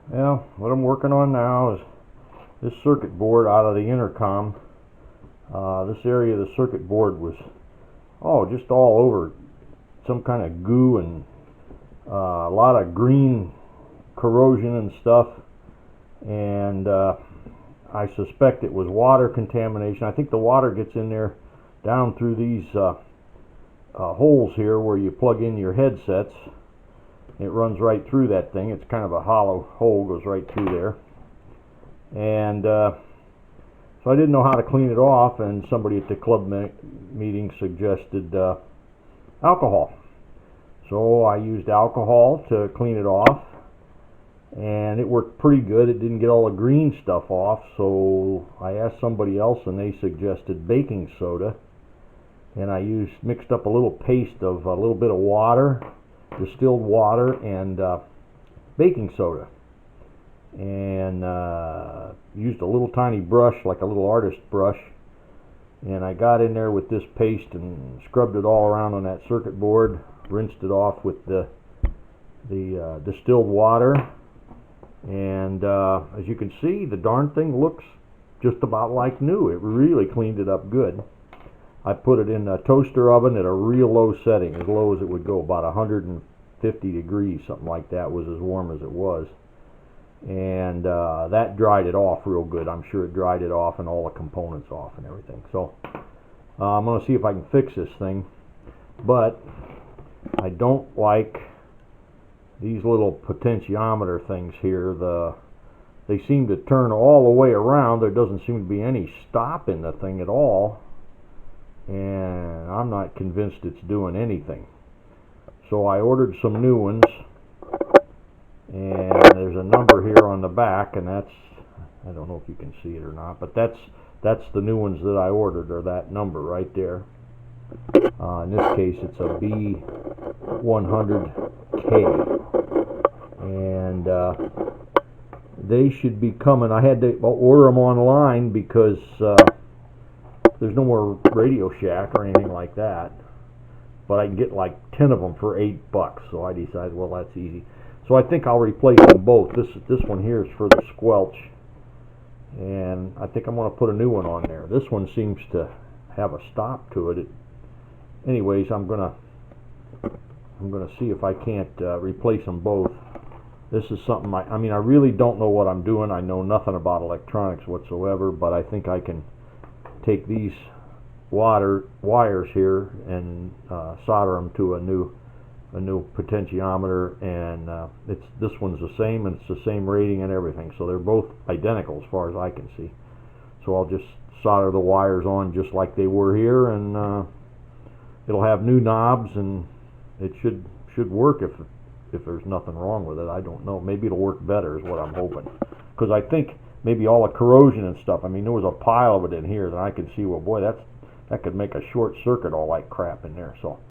Well, what I'm working on now is this circuit board out of the Intercom. This area of the circuit board was just all over some kind of goo and a lot of green corrosion and stuff, and I suspect it was water contamination. I think the water gets in there down through these holes here where you plug in your headsets. It runs right through that thing. It's kind of a hollow hole, goes right through there. And so I didn't know how to clean it off, and somebody at the club meeting suggested alcohol. So I used alcohol to clean it off, and it worked pretty good. It didn't get all the green stuff off, so I asked somebody else, and they suggested baking soda. And I mixed up a little paste of a little bit of water, distilled water, and baking soda, and used a little tiny brush, like a little artist brush, and I got in there with this paste and scrubbed it all around on that circuit board, rinsed it off with the distilled water, and as you can see, the darn thing looks just about like new. It really cleaned it up good. I put it in a toaster oven at a real low setting, as low as it would go, about 150 degrees, something like that, was as warm as it was. And that dried it off real good. I'm sure it dried it off and all the components off and everything. So I'm going to see if I can fix this thing. But I don't like these little potentiometer things here. They seem to turn all the way around. There doesn't seem to be any stop in the thing at all, and I'm not convinced it's doing anything. So I ordered some new ones, and there's a number here on the back, and that's, I don't know if you can see it or not, but that's the new ones that I ordered, or that number right there. In this case, it's a B100K, and they should be coming. I had to order them online because there's no more Radio Shack or anything like that, but I can get like 10 of them for $8. So I decided, well, that's easy. So I think I'll replace them both. This one here is for the squelch, and I think I'm going to put a new one on there. This one seems to have a stop to it. Anyways, I'm gonna see if I can't replace them both. This is something I mean, I really don't know what I'm doing. I know nothing about electronics whatsoever, but I think I can take these wires here and solder them to a new potentiometer, and this one's the same, and it's the same rating and everything, so they're both identical as far as I can see. So I'll just solder the wires on just like they were here, and it'll have new knobs, and it should work if there's nothing wrong with it. I don't know, maybe it'll work better is what I'm hoping, because I think maybe all the corrosion and stuff, I mean, there was a pile of it in here that I could see, well, boy, that could make a short circuit all like crap in there. So